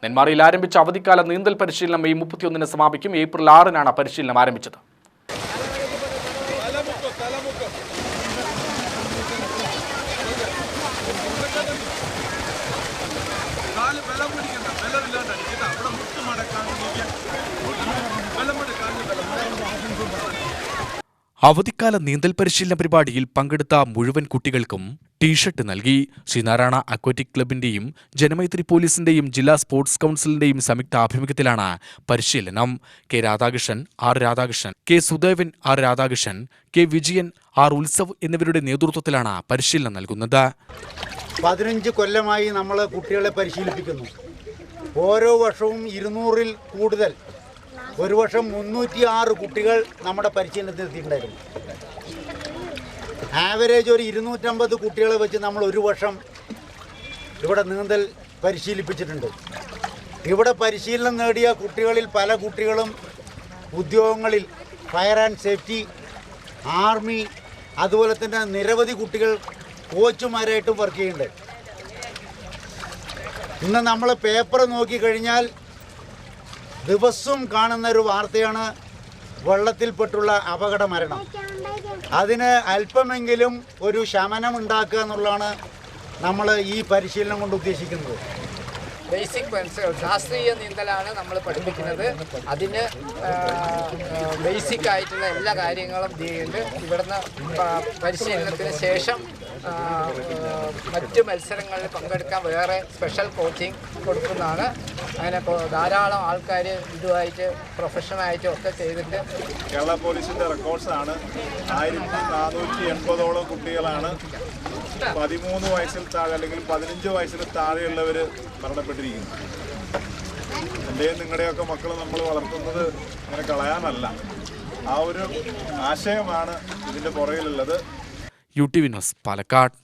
നെന്മാറയിൽ ആരംഭിച്ച അവധിക്കാല നീന്തൽ പരിശീലനം മെയ് 31-ന് സമാപിക്കും. ഏപ്രിൽ 6-നാണ് പരിശീലനം ആരംഭിച്ചത്. അവധിക്കാല നീന്തൽ പരിശീലന പരിപാടിയിൽ പങ്കെടുത്ത മുഴുവൻ കുട്ടികൾക്കും ടീഷർട്ട് നൽകി. ശ്രീനാരായണ അക്വാറ്റിക് ക്ലബിന്റെയും ജനമൈത്രി പോലീസിന്റെയും ജില്ലാ സ്പോർട്സ് കൗൺസിലിന്റെയും സംയുക്ത ആഭിമുഖ്യത്തിലാണ് പരിശീലനം. K Radhakrishnan, R Radhakrishnan, K Sudevan, R Radhakrishnan, K Vijayan, R Utsav എന്നിവരുടെ നേതൃത്വത്തിലാണ് പരിശീലനം നൽകുന്നത്. 15 കൊല്ലമായി നമ്മൾ കുട്ടികളെ പരിശീലിപ്പിക്കുന്നു. ഓരോ വർഷവും 200-ൽ കൂടുതൽ, ഒരു വർഷം 306 കുട്ടികൾ നമ്മുടെ പരിശീലനത്തിൽ എത്തിയിട്ടുണ്ടായിരുന്നു. ആവറേജ് ഒരു 250 കുട്ടികളെ വെച്ച് നമ്മൾ ഒരു വർഷം ഇവിടെ നീന്തൽ പരിശീലിപ്പിച്ചിട്ടുണ്ട്. ഇവിടെ പരിശീലനം നേടിയ കുട്ടികളിൽ പല കുട്ടികളും ഉദ്യോഗങ്ങളിൽ ഫയർ ആൻഡ് സേഫ്റ്റി, ആർമി, അതുപോലെ തന്നെ നിരവധി കുട്ടികൾ കോച്ചുമാരായിട്ടും വർക്ക് ചെയ്യുന്നുണ്ട്. ഇന്ന് നമ്മൾ പേപ്പർ നോക്കിക്കഴിഞ്ഞാൽ ദിവസവും കാണുന്ന ഒരു വാർത്തയാണ് വെള്ളത്തിൽപ്പെട്ടുള്ള അപകട മരണം. അതിന് അല്പമെങ്കിലും ഒരു ശമനം ഉണ്ടാക്കുക എന്നുള്ളതാണ് നമ്മൾ ഈ പരിശീലനം കൊണ്ട് ഉദ്ദേശിക്കുന്നത്. ബേസിക് പ്രിൻസിപ്പിൾ ശാസ്ത്രീയ നീന്തലാണ് നമ്മൾ പഠിപ്പിക്കുന്നത്. അതിന് ബേസിക് ആയിട്ടുള്ള എല്ലാ കാര്യങ്ങളും ചെയ്യുന്നുണ്ട്. ഇവിടുന്ന് പരിശീലനത്തിന് ശേഷം മറ്റ് മത്സരങ്ങളിൽ പങ്കെടുക്കാൻ വേറെ സ്പെഷ്യൽ കോച്ചിങ് കൊടുക്കുന്നതാണ്. അങ്ങനെ ധാരാളം ആൾക്കാർ ഇതുമായിട്ട് പ്രൊഫഷണലായിട്ടും ഒക്കെ ചെയ്തിട്ട് കേരള പോലീസിൻ്റെ റെക്കോർഡ്സാണ്. 1480ഓളം കുട്ടികളാണ് 13 വയസ്സിൽ താഴെ അല്ലെങ്കിൽ 15 വയസ്സിൽ താഴെയുള്ളവർ മരണപ്പെട്ടിരിക്കുന്നു. എൻ്റെയും നിങ്ങളുടെയൊക്കെ മക്കൾ നമ്മൾ വളർത്തുന്നത് അങ്ങനെ കളയാനല്ല. ആ ഒരു ആശയമാണ് ഇതിൻ്റെ പുറകിലുള്ളത്. UTV news, Palakkad.